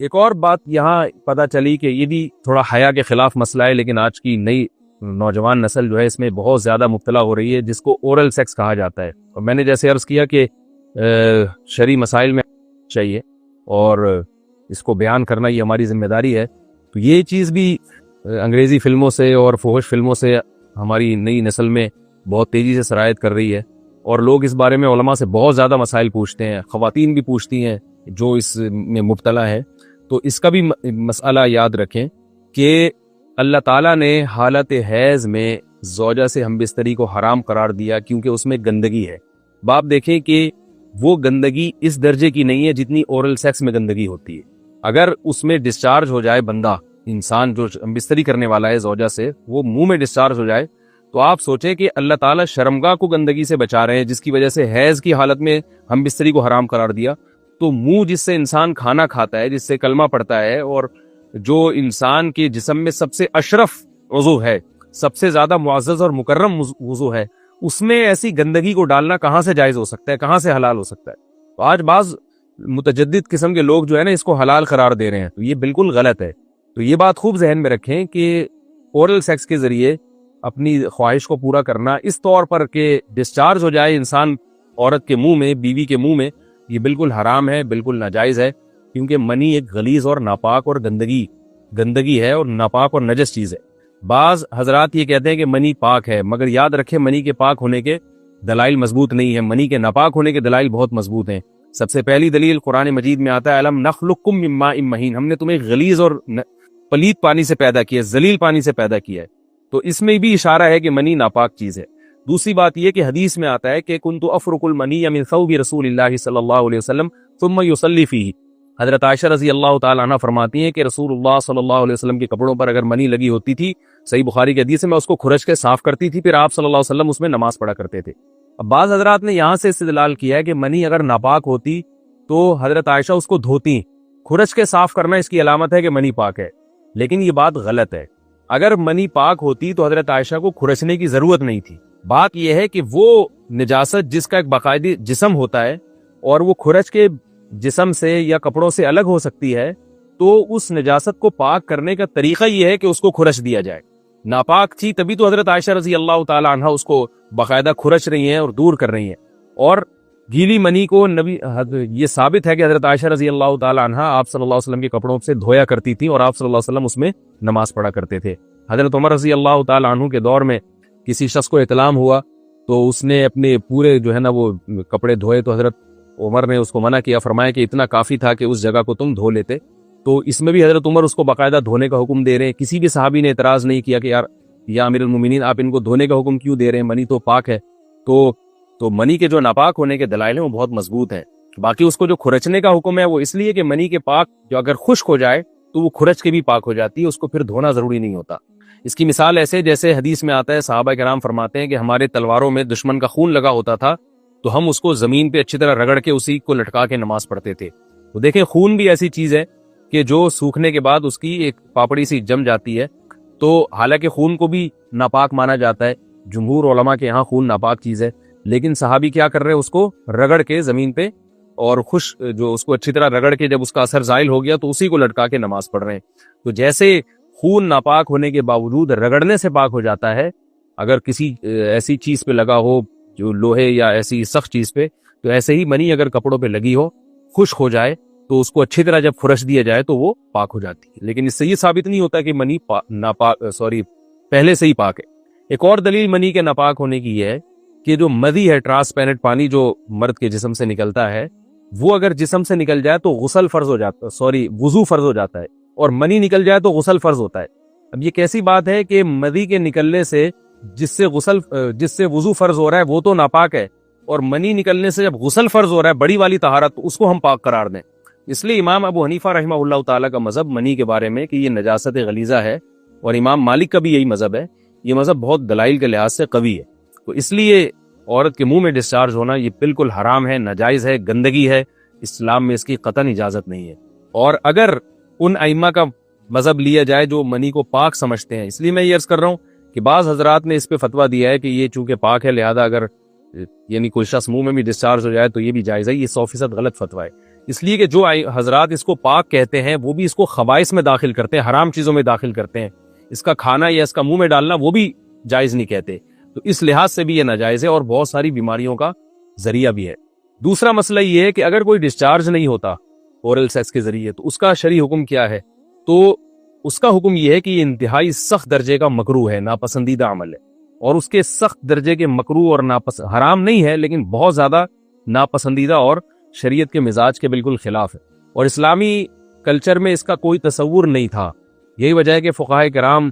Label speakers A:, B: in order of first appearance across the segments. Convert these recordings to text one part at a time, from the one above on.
A: ایک اور بات یہاں پتہ چلی کہ یہ بھی تھوڑا حیا کے خلاف مسئلہ ہے، لیکن آج کی نئی نوجوان نسل جو ہے اس میں بہت زیادہ مبتلا ہو رہی ہے، جس کو اورل سیکس کہا جاتا ہے. اور میں نے جیسے عرض کیا کہ شرعی مسائل میں چاہیے اور اس کو بیان کرنا یہ ہماری ذمہ داری ہے. تو یہ چیز بھی انگریزی فلموں سے اور فحش فلموں سے ہماری نئی نسل میں بہت تیزی سے سرایت کر رہی ہے، اور لوگ اس بارے میں علماء سے بہت زیادہ مسائل پوچھتے ہیں، خواتین بھی پوچھتی ہیں جو اس میں مبتلا ہے. تو اس کا بھی مسئلہ یاد رکھیں کہ اللہ تعالیٰ نے حالت حیض میں زوجہ سے ہم بستری کو حرام قرار دیا کیونکہ اس میں گندگی ہے. باپ دیکھیں کہ وہ گندگی اس درجے کی نہیں ہے جتنی اورل سیکس میں گندگی ہوتی ہے. اگر اس میں ڈسچارج ہو جائے بندہ، انسان جو ہم بستری کرنے والا ہے زوجہ سے، وہ منہ میں ڈسچارج ہو جائے، تو آپ سوچیں کہ اللہ تعالیٰ شرمگاہ کو گندگی سے بچا رہے ہیں، جس کی وجہ سے حیض کی حالت میں ہم بستری کو حرام قرار دیا. تو منہ جس سے انسان کھانا کھاتا ہے، جس سے کلمہ پڑتا ہے، اور جو انسان کے جسم میں سب سے اشرف عضو ہے، سب سے زیادہ معزز اور مکرم عضو ہے، اس میں ایسی گندگی کو ڈالنا کہاں سے جائز ہو سکتا ہے، کہاں سے حلال ہو سکتا ہے؟ تو آج بعض متجدد قسم کے لوگ جو ہے نا اس کو حلال قرار دے رہے ہیں، تو یہ بالکل غلط ہے. تو یہ بات خوب ذہن میں رکھیں کہ اورل سیکس کے ذریعے اپنی خواہش کو پورا کرنا اس طور پر کہ ڈسچارج ہو جائے انسان عورت کے منہ میں، بیوی کے منہ میں، یہ بالکل حرام ہے، بالکل ناجائز ہے. کیونکہ منی ایک غلیظ اور ناپاک اور گندگی ہے اور ناپاک اور نجس چیز ہے. بعض حضرات یہ کہتے ہیں کہ منی پاک ہے، مگر یاد رکھیں منی کے پاک ہونے کے دلائل مضبوط نہیں ہیں، منی کے ناپاک ہونے کے دلائل بہت مضبوط ہیں. سب سے پہلی دلیل قرآن مجید میں آتا ہے الم نخلقکم من ماء مہین، ہم نے تمہیں غلیظ اور پلید پانی سے پیدا کیا ہے، ذلیل پانی سے پیدا کیا ہے. تو اس میں بھی اشارہ ہے کہ منی ناپاک چیز ہے. دوسری بات یہ کہ حدیث میں آتا ہے کہ کنت افرق المنی من ثوب رسول اللہ صلی اللہ علیہ وسلم ثم یصلی فیہ. حضرت عائشہ رضی اللہ تعالی عنہ فرماتی ہیں کہ رسول اللہ صلی اللہ علیہ وسلم کے کپڑوں پر اگر منی لگی ہوتی تھی، صحیح بخاری کی حدیث ہے، میں اس کو کھرچ کے صاف کرتی تھی، پھر آپ صلی اللہ علیہ وسلم اس میں نماز پڑھا کرتے تھے. اب بعض حضرات نے یہاں سے استدلال کیا ہے کہ منی اگر ناپاک ہوتی تو حضرت عائشہ اس کو دھوتی، کھرچ کے صاف کرنا اس کی علامت ہے کہ منی پاک ہے. لیکن یہ بات غلط ہے. اگر منی پاک ہوتی تو حضرت عائشہ کو کھرچنے کی ضرورت نہیں تھی. بات یہ ہے کہ وہ نجاست جس کا ایک باقاعدی جسم ہوتا ہے اور وہ کھرچ کے جسم سے یا کپڑوں سے الگ ہو سکتی ہے، تو اس نجاست کو پاک کرنے کا طریقہ یہ ہے کہ اس کو کھرچ دیا جائے. ناپاک تھی تبھی تو حضرت عائشہ رضی اللہ تعالی عنہ اس کو باقاعدہ کھرچ رہی ہیں اور دور کر رہی ہیں. اور گیلی منی کو یہ ثابت ہے کہ حضرت عائشہ رضی اللہ تعالی عنہ آپ صلی اللہ علیہ وسلم کے کپڑوں سے دھویا کرتی تھی اور آپ صلی اللہ علیہ وسلم اس میں نماز پڑھا کرتے تھے. حضرت عمر رضی اللہ تعالی عنہ کے دور میں کسی شخص کو اطلاع ہوا تو اس نے اپنے پورے جو ہے نا وہ کپڑے دھوئے، تو حضرت عمر نے اس کو منع کیا، فرمایا کہ اتنا کافی تھا کہ اس جگہ کو تم دھو لیتے. تو اس میں بھی حضرت عمر اس کو باقاعدہ دھونے کا حکم دے رہے ہیں. کسی بھی صحابی نے اعتراض نہیں کیا کہ یار یا امیر المومنین آپ ان کو دھونے کا حکم کیوں دے رہے ہیں، منی تو پاک ہے. تو منی کے جو ناپاک ہونے کے دلائل ہیں وہ بہت مضبوط ہیں. باقی اس کو جو کھرچنے کا حکم ہے وہ اس لیے کہ منی کے پاک جو اگر خشک ہو جائے تو وہ کھرچ کے بھی پاک ہو جاتی ہے، اس کو پھر دھونا ضروری نہیں ہوتا. اس کی مثال ایسے جیسے حدیث میں آتا ہے، صحابہ کرام فرماتے ہیں کہ ہمارے تلواروں میں دشمن کا خون لگا ہوتا تھا تو ہم اس کو زمین پہ اچھی طرح رگڑ کے اسی کو لٹکا کے نماز پڑھتے تھے. تو دیکھیں خون بھی ایسی چیز ہے کہ جو سوکھنے کے بعد اس کی ایک پاپڑی سی جم جاتی ہے. تو حالانکہ خون کو بھی ناپاک مانا جاتا ہے، جمہور علماء کے ہاں خون ناپاک چیز ہے، لیکن صحابی کیا کر رہے ہیں، اس کو رگڑ کے زمین پہ اور جو اس کو اچھی طرح رگڑ کے جب اس کا اثر زائل ہو گیا تو اسی کو لٹکا کے نماز پڑھ رہے ہیں. تو جیسے خون ناپاک ہونے کے باوجود رگڑنے سے پاک ہو جاتا ہے، اگر کسی ایسی چیز پہ لگا ہو جو لوہے یا ایسی سخت چیز پہ، تو ایسے ہی منی اگر کپڑوں پہ لگی ہو، خشک ہو جائے تو اس کو اچھی طرح جب کھرچ دیا جائے تو وہ پاک ہو جاتی ہے. لیکن اس سے یہ ثابت نہیں ہوتا کہ منی پہلے سے ہی پاک ہے. ایک اور دلیل منی کے ناپاک ہونے کی یہ ہے کہ جو مدی ہے، ٹرانسپیرنٹ پانی جو مرد کے جسم سے نکلتا ہے، وہ اگر جسم سے نکل جائے تو وضو فرض ہو جاتا ہے، اور منی نکل جائے تو غسل فرض ہوتا ہے. اب یہ کیسی بات ہے کہ مدی کے نکلنے سے جس سے وضو فرض ہو رہا ہے وہ تو ناپاک ہے، اور منی نکلنے سے جب غسل فرض ہو رہا ہے بڑی والی طہارت، تو اس کو ہم پاک قرار دیں. اس لیے امام ابو حنیفہ رحمہ اللہ تعالیٰ کا مذہب منی کے بارے میں کہ یہ نجاست غلیظہ ہے، اور امام مالک کا بھی یہی مذہب ہے. یہ مذہب بہت دلائل کے لحاظ سے قوی ہے. تو اس لیے عورت کے منہ میں ڈسچارج ہونا یہ بالکل حرام ہے، ناجائز ہے، گندگی ہے. اسلام میں اس کی قطعاً اجازت نہیں ہے. اور اگر ان ائمہ کا مذہب لیا جائے جو منی کو پاک سمجھتے ہیں، اس لیے میں یہ عرض کر رہا ہوں کہ بعض حضرات نے اس پہ فتویٰ دیا ہے کہ یہ چونکہ پاک ہے لہذا اگر یعنی کوئی شخص منہ میں بھی ڈسچارج ہو جائے تو یہ بھی جائز ہے. یہ 100% غلط فتویٰ ہے. اس لیے کہ جو حضرات اس کو پاک کہتے ہیں وہ بھی اس کو خبائث میں داخل کرتے ہیں، حرام چیزوں میں داخل کرتے ہیں، اس کا کھانا یا اس کا منہ میں ڈالنا وہ بھی جائز نہیں کہتے، تو اس لحاظ سے بھی یہ ناجائز ہے اور بہت ساری بیماریوں کا ذریعہ بھی ہے۔ دوسرا مسئلہ یہ ہے کہ اگر کوئی ڈسچارج نہیں ہوتا اورل سیکس کے ذریعے تو اس کا شرعی حکم کیا ہے؟ تو اس کا حکم یہ ہے کہ یہ انتہائی سخت درجے کا مکروہ ہے، ناپسندیدہ عمل ہے، اور اس کے سخت درجے کے مکروہ اور حرام نہیں ہے لیکن بہت زیادہ ناپسندیدہ اور شریعت کے مزاج کے بالکل خلاف ہے، اور اسلامی کلچر میں اس کا کوئی تصور نہیں تھا۔ یہی وجہ ہے کہ فقہاء کرام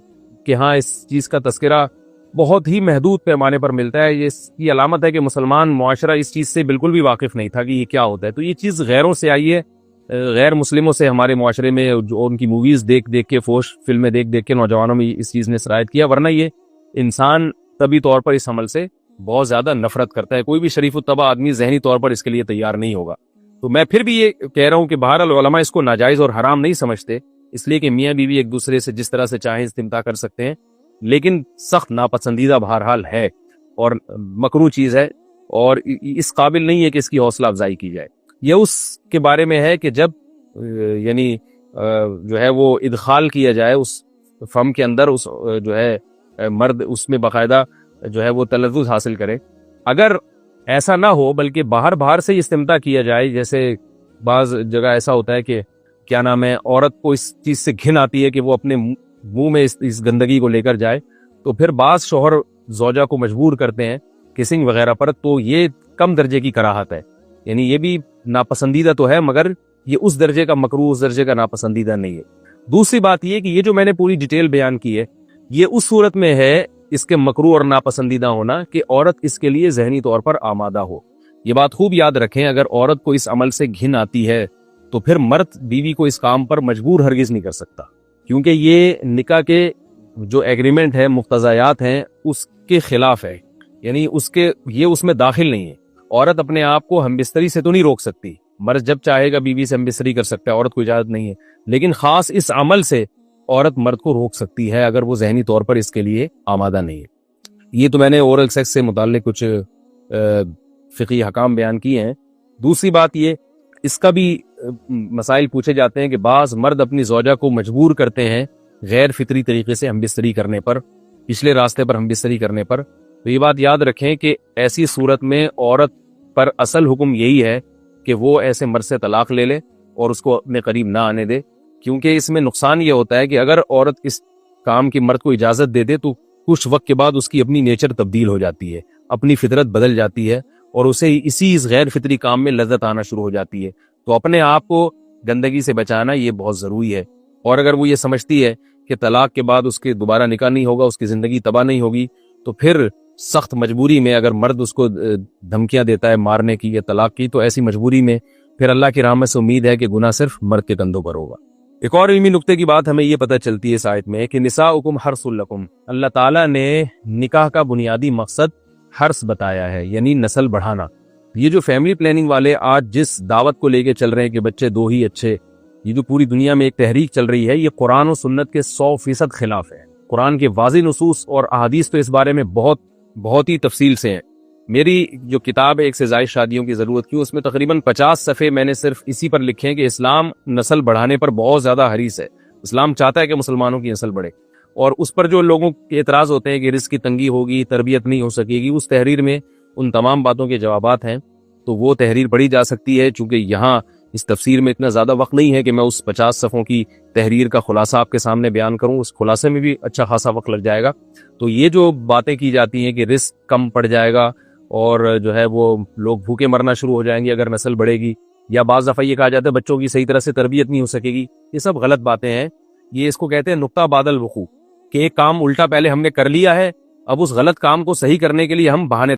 A: کے ہاں اس چیز کا تذکرہ بہت ہی محدود پیمانے پر ملتا ہے۔ یہ اس کی علامت ہے کہ مسلمان معاشرہ اس چیز سے بالکل بھی واقف نہیں تھا کہ یہ کیا ہوتا ہے، تو یہ چیز غیروں سے آئی ہے، غیر مسلموں سے ہمارے معاشرے میں، جو ان کی موویز دیکھ دیکھ کے، فوش فلمیں دیکھ دیکھ کے نوجوانوں میں اس چیز نے سرایت کیا، ورنہ یہ انسان طبی طور پر اس عمل سے بہت زیادہ نفرت کرتا ہے۔ کوئی بھی شریف الطبع آدمی ذہنی طور پر اس کے لیے تیار نہیں ہوگا۔ تو میں پھر بھی یہ کہہ رہا ہوں کہ بہرحال علماء اس کو ناجائز اور حرام نہیں سمجھتے، اس لیے کہ میاں بیوی ایک دوسرے سے جس طرح سے چاہیں استمتاع کر سکتے ہیں، لیکن سخت ناپسندیدہ بہرحال ہے اور مکروہ چیز ہے، اور اس قابل نہیں ہے کہ اس کی حوصلہ افزائی کی جائے۔ یہ اس کے بارے میں ہے کہ جب یعنی جو ہے وہ ادخال کیا جائے اس فم کے اندر، اس جو ہے مرد اس میں باقاعدہ جو ہے وہ تلذذ حاصل کرے۔ اگر ایسا نہ ہو بلکہ باہر سے استمتاع کیا جائے، جیسے بعض جگہ ایسا ہوتا ہے کہ کیا نام ہے، عورت کو اس چیز سے گھن آتی ہے کہ وہ اپنے منہ میں اس گندگی کو لے کر جائے، تو پھر بعض شوہر زوجہ کو مجبور کرتے ہیں کسنگ وغیرہ پر، تو یہ کم درجے کی کراہت ہے، یعنی یہ بھی ناپسندیدہ تو ہے مگر یہ اس درجے کا مکروہ، اس درجے کا ناپسندیدہ نہیں ہے۔ دوسری بات یہ کہ یہ جو میں نے پوری ڈیٹیل بیان کی ہے، یہ اس صورت میں ہے اس کے مکروہ اور ناپسندیدہ ہونا کہ عورت اس کے لیے ذہنی طور پر آمادہ ہو۔ یہ بات خوب یاد رکھیں، اگر عورت کو اس عمل سے گھن آتی ہے تو پھر مرد بیوی کو اس کام پر مجبور ہرگز نہیں کر سکتا، کیونکہ یہ نکاح کے جو ایگریمنٹ ہے، مقتضیات ہیں، اس کے خلاف ہے، یعنی یہ اس میں داخل نہیں ہے۔ عورت اپنے آپ کو ہم بستری سے تو نہیں روک سکتی، مرد جب چاہے گا بیوی سے ہم بستری کر سکتا ہے، عورت کو اجازت نہیں ہے، لیکن خاص اس عمل سے عورت مرد کو روک سکتی ہے اگر وہ ذہنی طور پر اس کے لیے آمادہ نہیں ہے۔ یہ تو میں نے اورل سیکس سے متعلق کچھ فقہی حکام بیان کیے ہیں۔ دوسری بات یہ، اس کا بھی مسائل پوچھے جاتے ہیں کہ بعض مرد اپنی زوجہ کو مجبور کرتے ہیں غیر فطری طریقے سے ہم بستری کرنے پر، پچھلے راستے پر ہم بستری کرنے پر، تو یہ بات یاد رکھیں کہ ایسی صورت میں عورت پر اصل حکم یہی ہے کہ وہ ایسے مرد سے طلاق لے لے اور اس کو اپنے قریب نہ آنے دے، کیونکہ اس میں نقصان یہ ہوتا ہے کہ اگر عورت اس کام کی مرد کو اجازت دے دے تو کچھ وقت کے بعد اس کی اپنی نیچر تبدیل ہو جاتی ہے، اپنی فطرت بدل جاتی ہے اور اسے اسی غیر فطری کام میں لذت آنا شروع ہو جاتی ہے۔ تو اپنے آپ کو گندگی سے بچانا یہ بہت ضروری ہے، اور اگر وہ یہ سمجھتی ہے کہ طلاق کے بعد اس کے دوبارہ نکاح نہیں ہوگا، اس کی زندگی تباہ نہیں ہوگی، تو پھر سخت مجبوری میں اگر مرد اس کو دھمکیاں دیتا ہے مارنے کی یا طلاق کی، تو ایسی مجبوری میں پھر اللہ کی رحمت سے امید ہے کہ گناہ صرف مرد کے کندھوں پر ہوگا۔ ایک اور علمی نقطے کی بات ہمیں یہ پتہ چلتی ہے اس آیت میں کہ نساؤکم حرث لکم، اللہ تعالیٰ نے نکاح کا بنیادی مقصد حرث بتایا ہے، یعنی نسل بڑھانا۔ یہ جو فیملی پلاننگ والے آج جس دعوت کو لے کے چل رہے ہیں کہ بچے دو ہی اچھے، یہ جو پوری دنیا میں ایک تحریک چل رہی ہے، یہ قرآن و سنت کے 100% خلاف ہے۔ قرآن کے واضح نصوص اور احادیث تو اس بارے میں بہت ہی تفصیل سے ہیں۔ میری جو کتاب ہے ایک سے زائد شادیوں کی ضرورت کیوں، اس میں تقریباً 50 صفحے میں نے صرف اسی پر لکھے ہیں کہ اسلام نسل بڑھانے پر بہت زیادہ حریص ہے، اسلام چاہتا ہے کہ مسلمانوں کی نسل بڑھے، اور اس پر جو لوگوں کے اعتراض ہوتے ہیں کہ رزق کی تنگی ہوگی، تربیت نہیں ہو سکے گی، اس تحریر میں ان تمام باتوں کے جوابات ہیں، تو وہ تحریر پڑھی جا سکتی ہے۔ چونکہ یہاں اس تفسیر میں اتنا زیادہ وقت نہیں ہے کہ میں اس 50 صفحوں کی تحریر کا خلاصہ آپ کے سامنے بیان کروں، اس خلاصے میں بھی اچھا خاصا وقت لگ جائے گا۔ تو یہ جو باتیں کی جاتی ہیں کہ رزق کم پڑ جائے گا اور جو ہے وہ لوگ بھوکے مرنا شروع ہو جائیں گے اگر نسل بڑھے گی، یا بعض دفعہ یہ کہا جاتا ہے بچوں کی صحیح طرح سے تربیت نہیں ہو سکے گی، یہ سب غلط باتیں ہیں۔ یہ اس کو کہتے ہیں نقطہ بعد الوقوع، کہ ایک کام الٹا پہلے ہم نے کر لیا ہے، اب اس غلط کام کو صحیح کرنے کے لیے ہم بہانے